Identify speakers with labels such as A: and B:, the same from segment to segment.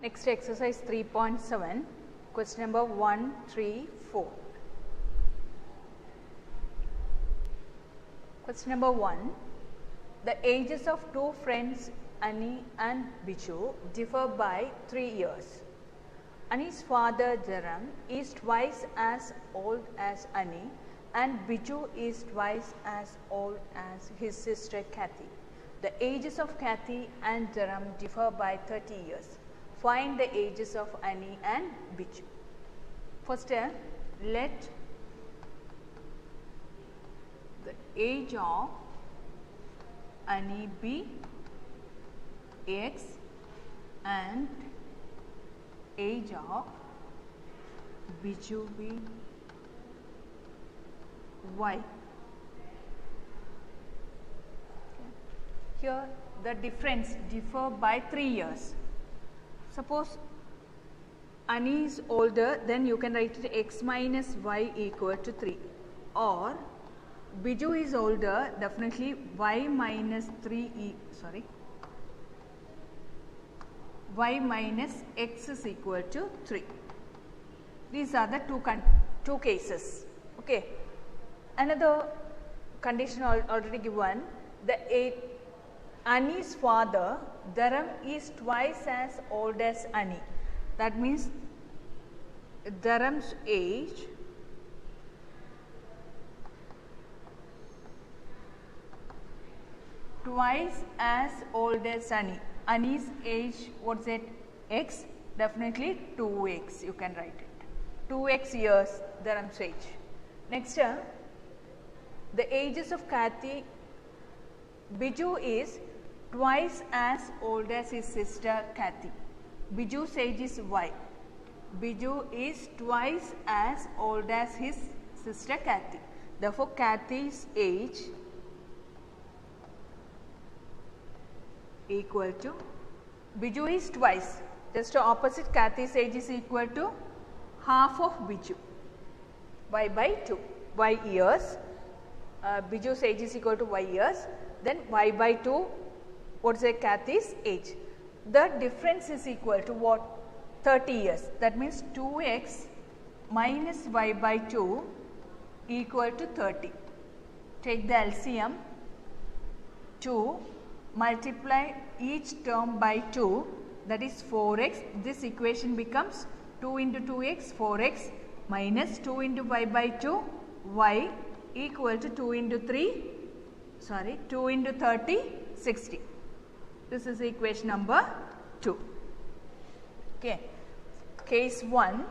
A: Next exercise 3.7, question number 1, 3, 4. Question number 1, the ages of two friends Annie and Biju differ by 3 years. Annie's father Jaram is twice as old as Annie and Biju is twice as old as his sister Kathy. The ages of Kathy and Jaram differ by 30 years. Find the ages of Annie and Biju. First, let the age of Annie be X and age of Biju be Y. Here the difference differ by 3 years. Suppose Annie is older, then you can write it x minus y equal to 3, or Biju is older, definitely y minus x is equal to 3. These are the two cases. Okay. Another condition already given, Annie's father Dharam is twice as old as Annie. That means Dharam's age twice as old as Annie. Annie's age, what's it? X, definitely 2x, you can write it. 2x years Dharam's age. Next, the ages of Kathy, Biju is twice as old as his sister Kathy. Biju's age is Y. Biju is twice as old as his sister Kathy. Therefore, Kathy's age equal to, Biju is twice, just opposite, Kathy's age is equal to half of Biju, Y by 2, Y years, Biju's age is equal to Y years, then Y by 2, what is Kathy's age. The difference is equal to what? 30 years. That means 2x minus y by 2 equal to 30. Take the LCM, 2, multiply each term by 2, that is 4x. This equation becomes 2 into 2x, 4x, minus 2 into y by 2, y equal to 2 into 30, 60. This is equation number 2. Okay. Case 1.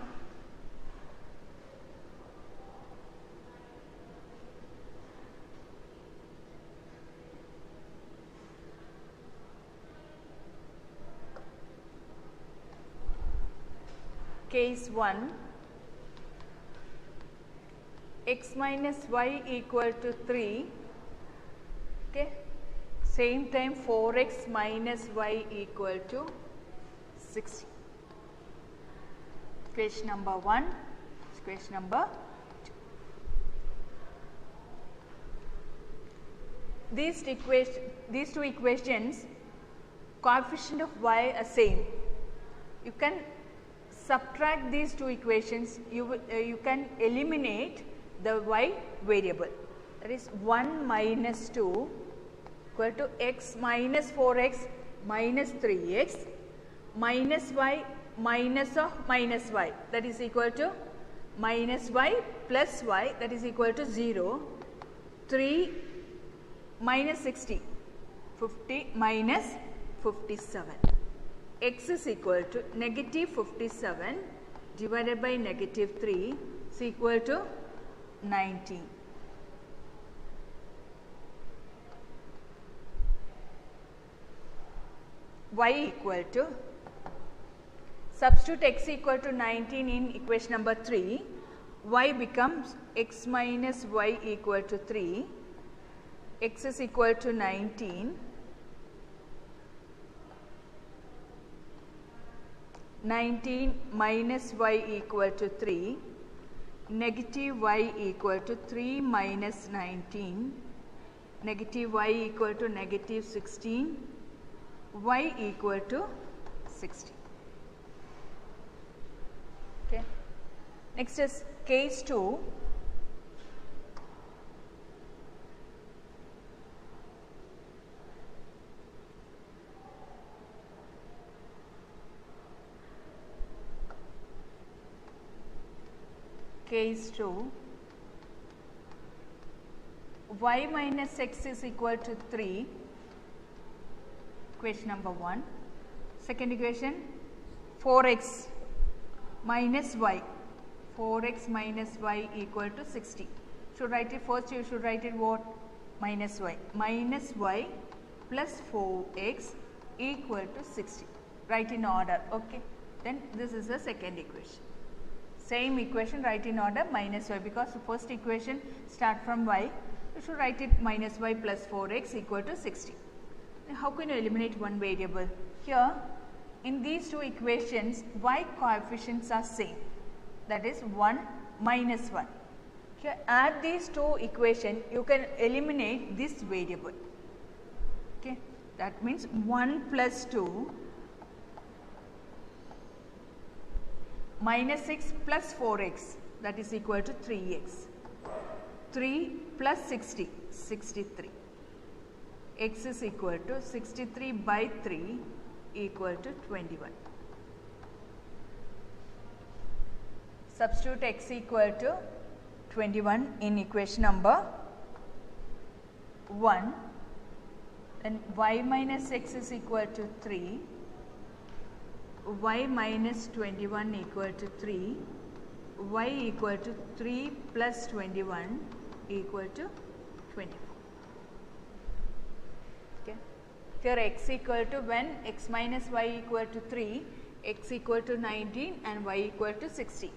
A: Case 1. X minus y equal to 3. Okay. Same time 4x minus y equal to 60. Question number 1, question number 2. These two equations, coefficient of y are same. You can subtract these two equations, you can eliminate the y variable. That is 1 minus 2 equal to x minus 4x minus 3x minus y minus of minus y, that is equal to minus y plus y, that is equal to 0. 3 minus 60, 50 minus 57. X is equal to negative 57 divided by negative 3 is equal to 19. Y equal to, substitute x equal to 19 in equation number 3, y becomes x minus y equal to 3, x is equal to 19, 19 minus y equal to 3, negative y equal to 3 minus 19, negative y equal to negative 16, y equal to 60. Next is case 2. Case 2, y minus x is equal to 3, equation number 1. Second equation, 4x minus y, 4x minus y equal to 60. Should write it first, you should write it what? Minus y plus 4x equal to 60. Write in order, okay. Then this is the second equation. Same equation, write in order minus y, because the first equation start from y, you should write it minus y plus 4x equal to 60. Now, how can you eliminate one variable? Here in these two equations, y coefficients are same, that is 1 minus 1. Here add these two equations, you can eliminate this variable. Okay, that means 1 plus 2 minus 6 plus 4x, that is equal to 3x. 3 plus 60, 63. X is equal to 63 by 3 equal to 21. Substitute x equal to 21 in equation number 1. Then y minus x is equal to 3. Y minus 21 equal to 3, y equal to 3 plus 21 equal to 24. Okay. Here x equal to, when x minus y equal to 3, x equal to 19 and y equal to 60.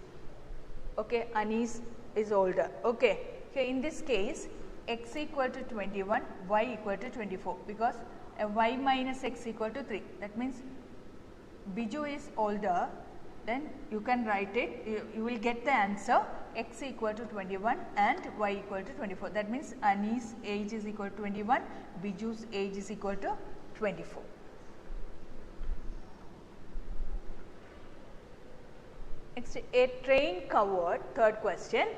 A: Okay, Anis is older. Okay. Here in this case, x equal to 21, y equal to 24, because y minus x equal to 3. That means Biju is older, then you can write it, you will get the answer x equal to 21 and y equal to 24. That means Ani's age is equal to 21, Biju's age is equal to 24. Next, a train covered, third question,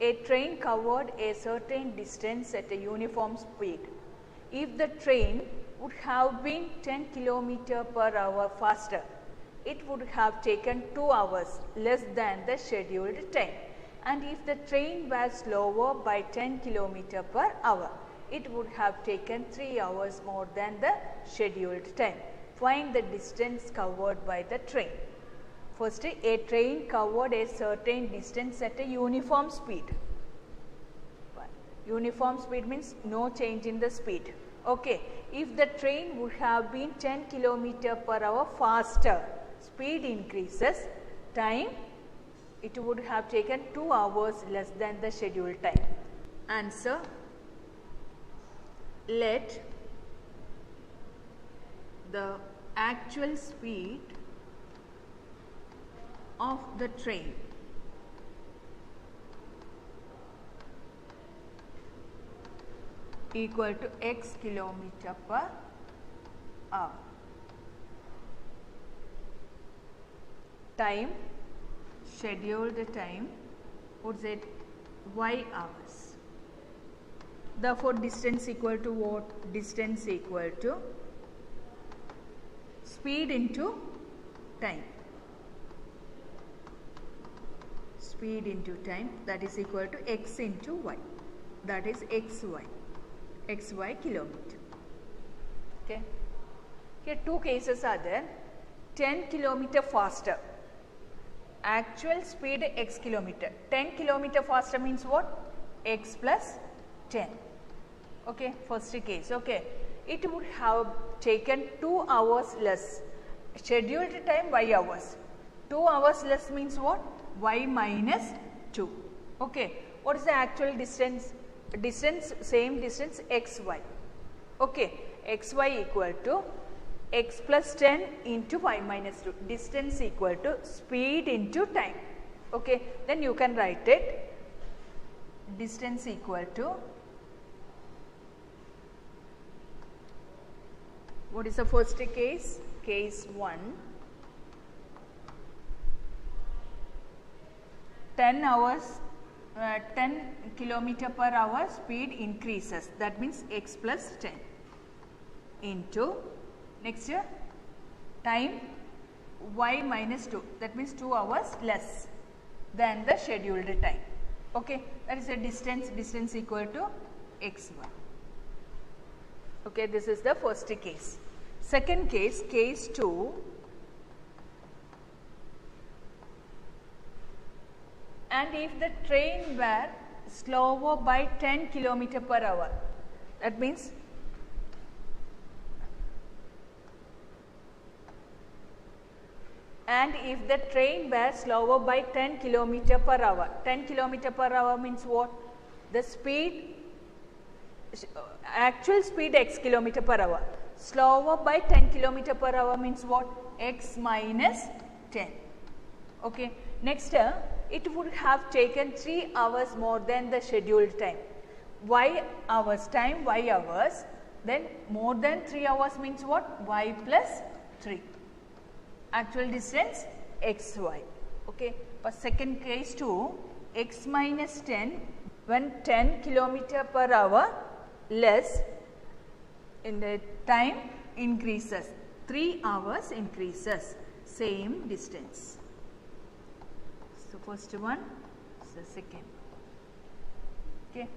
A: a train covered a certain distance at a uniform speed. If the train would have been 10 km per hour faster, it would have taken 2 hours less than the scheduled time. And if the train was slower by 10 km per hour, it would have taken 3 hours more than the scheduled time. Find the distance covered by the train. First, a train covered a certain distance at a uniform speed. Uniform speed means no change in the speed. Okay. If the train would have been 10 km per hour faster, speed increases, time, it would have taken 2 hours less than the scheduled time. Answer, let the actual speed of the train equal to x kilometer per hour. Time, scheduled time, what's it? Y hours. Therefore, distance equal to what? Distance equal to speed into time. Speed into time, that is equal to x into y, that is xy kilometer. Okay. Here two cases are there. 10 km faster, actual speed x kilometer. 10 km faster means what? X plus 10. Okay, first case. Okay, it would have taken 2 hours less. Scheduled time y hours. 2 hours less means what? Y minus 2. Okay, what is the actual distance? Distance, same distance xy. Okay, xy equal to x plus 10 into y minus 2. Distance equal to speed into time. Okay, then you can write it. Distance equal to, what is the first case? Case 1. 10 hours 10 kilometer per hour speed increases, that means x plus 10 into next time y minus 2, that means 2 hours less than the scheduled time. Okay, that is a distance equal to x1. Okay, this is the first case. Second case, case 2. And if the train were slower by 10 kilometer per hour, that means slower by 10 kilometer per hour. 10 kilometer per hour means what? The speed, actual speed x kilometer per hour. Slower by 10 kilometer per hour means what? X minus 10. Okay. Next, it would have taken 3 hours more than the scheduled time. Y hours, time y hours, then more than 3 hours means what? Y plus 3. Actual distance xy. Okay. For second case 2, x minus 10 when 10 kilometer per hour less in the time increases, 3 hours increases, same distance. So, first one is the second. Okay.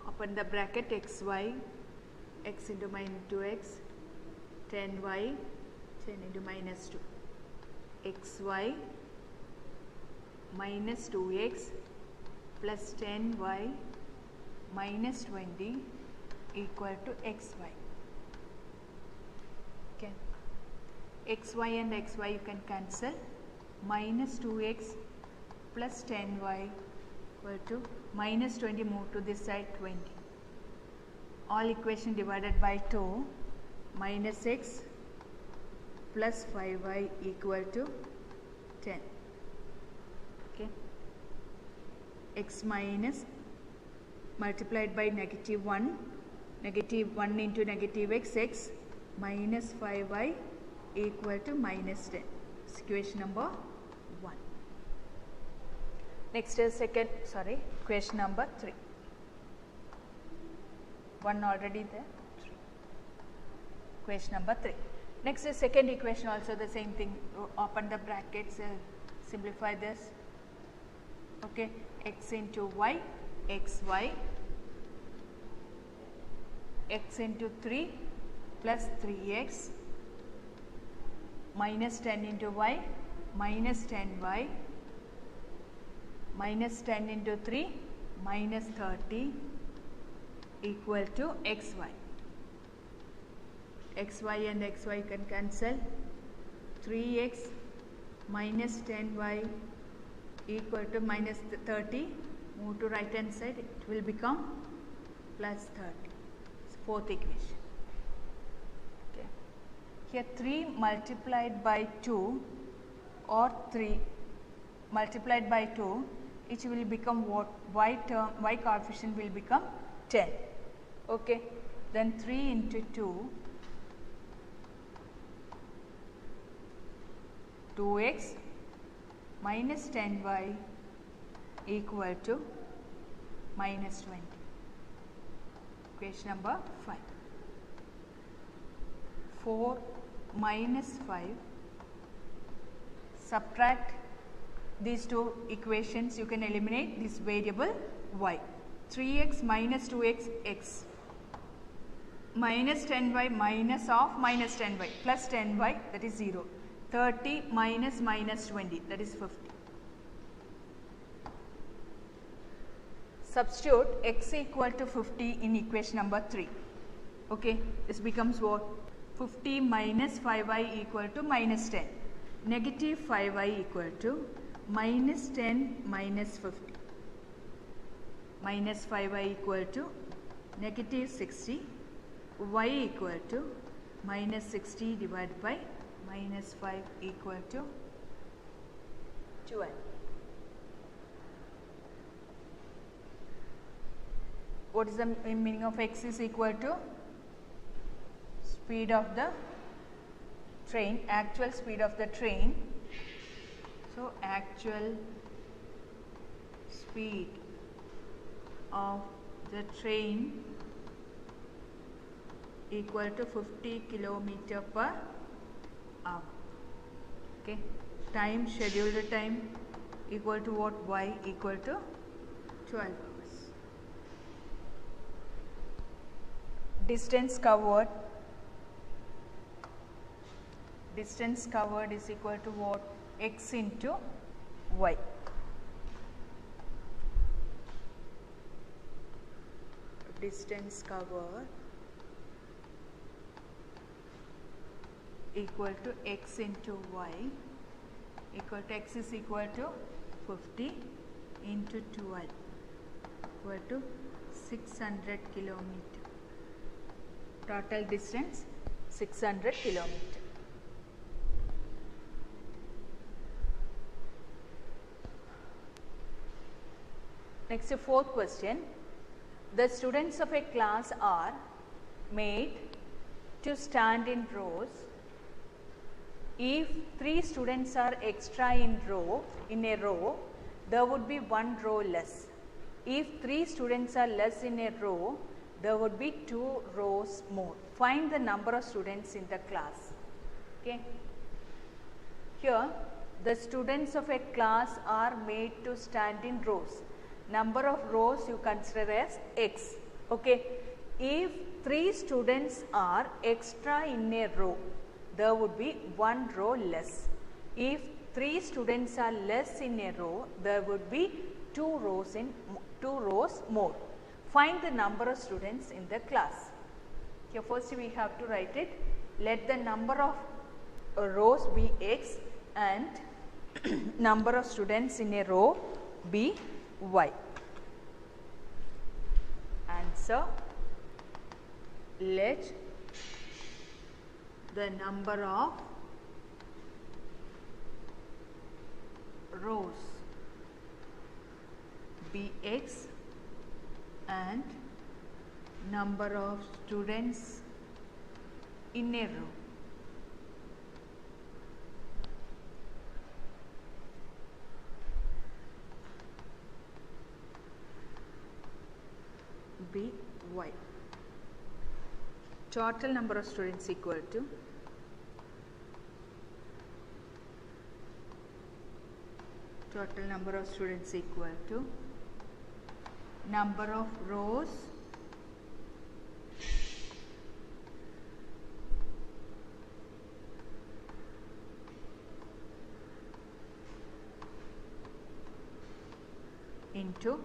A: Open the bracket xy, x into minus 2x, 10y, 10 into minus 2, xy minus 2x plus 10y minus 20 equal to xy. Okay. xy and xy you can cancel. Minus 2x plus 10y equal to minus 20, move to this side 20. All equation divided by 2, minus x plus 5y equal to 10. Okay. X minus multiplied by negative 1, negative 1 into negative x, x minus 5y equal to minus 10. This is equation number 1. Next is equation number 3. 1 already there, 3. Equation number 3. Next is second equation, also the same thing. Open the brackets, simplify this. Okay, x into y, xy, x into 3 plus 3x minus 10 into y minus 10y minus 10 into 3 minus 30 equal to xy. xy and xy can cancel. 3x minus 10y equal to minus 30, move to right hand side, it will become plus 30. It's fourth equation. Okay. Here 3 multiplied by 2 or 3 multiplied by 2, it will become what? Y term, y coefficient will become 10. Okay. Then 3 into 2, 2x minus 10y equal to minus 20. Equation number 5. 4 minus 5, subtract these two equations, you can eliminate this variable y. 3x minus 2x, x minus 10y minus of minus 10y plus 10y, that is 0. 30 minus minus 20, that is 50. Substitute x equal to 50 in equation number 3. Okay, this becomes what? 50 minus 5y equal to minus 10. Negative 5y equal to minus 10 minus 50. Minus 5y equal to negative 60. Y equal to minus 60 divided by minus 5 equal to 12. what is the meaning of x is equal to speed of the train, actual speed of the train. So, actual speed of the train equal to 50 kilometer per hour. Okay. Time, scheduled time equal to what? Y equal to 12 hours. Distance covered is equal to what? X into y. Distance covered equal to x into y equal to x is equal to 50 into 12 equal to 600 kilometer. Total distance 600 kilometer. Next, the fourth question. The students of a class are made to stand in rows. If 3 students are extra in a row, there would be 1 row less. If 3 students are less in a row, there would be 2 rows more. Find the number of students in the class. Okay. Here, the students of a class are made to stand in rows. Number of rows you consider as x. Okay. If 3 students are extra in a row, there would be 1 row less. If 3 students are less in a row, there would be 2 rows more. Find the number of students in the class. Here first we have to write it. Let the number of rows be x and number of students in a row be y. Answer: let the number of rows be x and number of students in a row be y. Total number of students equal to number of rows into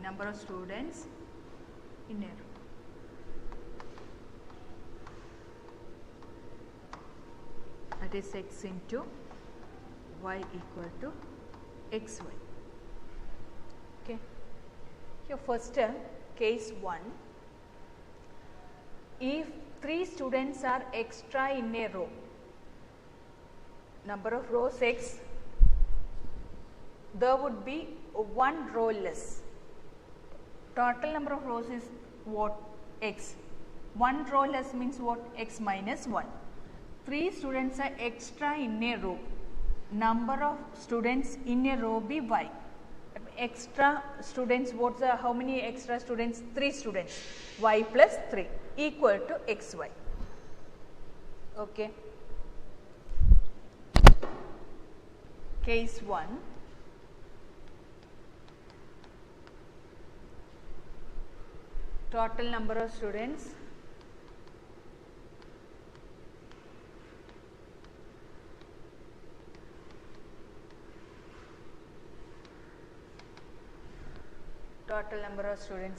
A: number of students in a row. That is x into y equal to xy. Okay. Here first case 1. If 3 students are extra in a row, number of rows x, there would be 1 row less. Total number of rows is what? X. 1 row less means what? X minus 1. 3 students are extra in a row. Number of students in a row be y. Extra students, how many extra students? 3 students. Y plus 3 equal to xy. Okay. Case 1. Total number of students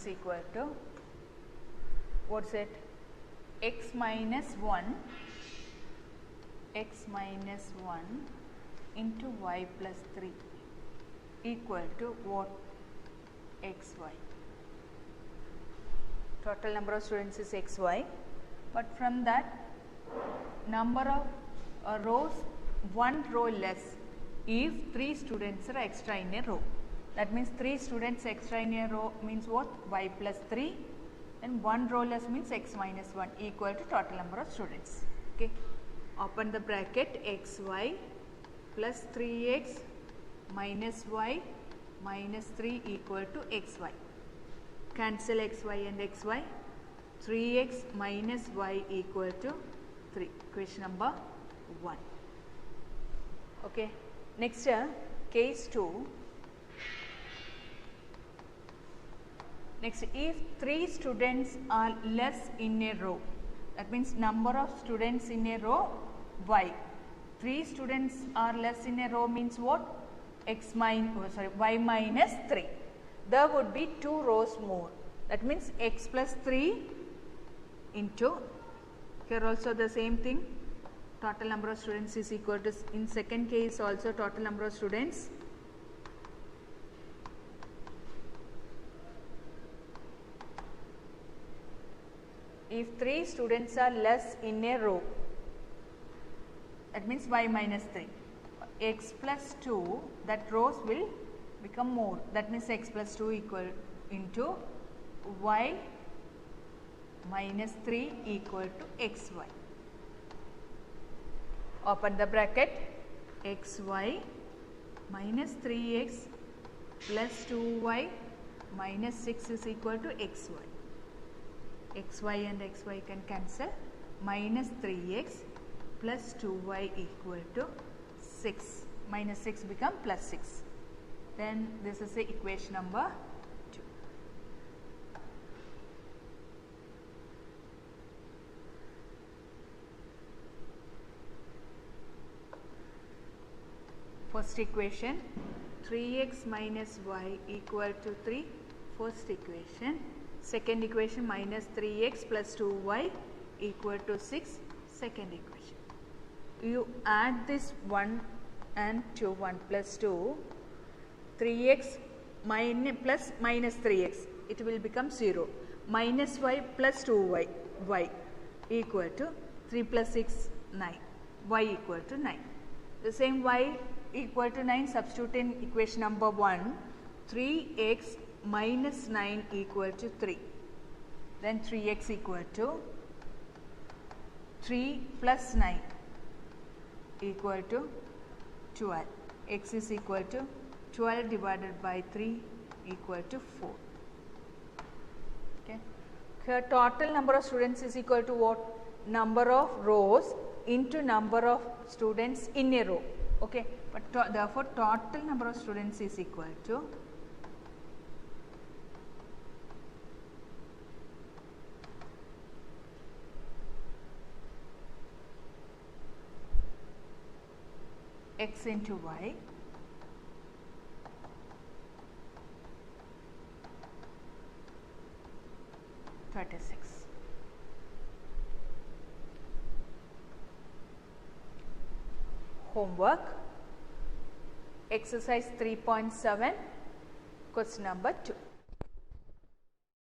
A: equal to, what's it? X minus 1 into y plus 3 equal to what? xy. Total number of students is xy, but from that number of rows 1 row less if 3 students are extra in a row. That means 3 students extra in a row means what? Y plus 3, and 1 row less means x minus 1 equal to total number of students. Okay. Open the bracket, xy plus 3x minus y minus 3 equal to xy. Cancel xy and xy. 3x minus y equal to 3. Question number 1. Okay. Next, case 2. Next, if 3 students are less in a row, that means number of students in a row y. 3 students are less in a row means what? Y minus 3. There would be 2 rows more. That means x plus 3 into, here also the same thing, total number of students is equal to, in second case also total number of students. If 3 students are less in a row, that means y minus 3. X plus 2, that rows will become more. That means x plus 2 equal into y minus 3 equal to xy. Open the bracket, xy minus 3x plus 2y minus 6 is equal to xy. Xy and xy can cancel. Minus 3x plus 2y equal to 6. Minus 6 become plus 6. Then this is the equation number 2. First equation, 3x minus y equal to 3. First equation. Second equation, minus 3x plus 2y equal to 6. Second equation. You add this 1 and 2, 1 plus 2, 3x plus minus 3x, it will become 0. Minus y plus 2y, y equal to 3 plus 6, 9, y equal to 9. The same y equal to 9, substitute in equation number 1, 3x minus 9 equal to 3. Then 3x equal to 3 plus 9 equal to 12. X is equal to 12 divided by 3 equal to 4. Okay. Here total number of students is equal to what? Number of rows into number of students in a row. Okay. But therefore total number of students is equal to x into y (36). Homework, exercise 3.7, question number 2.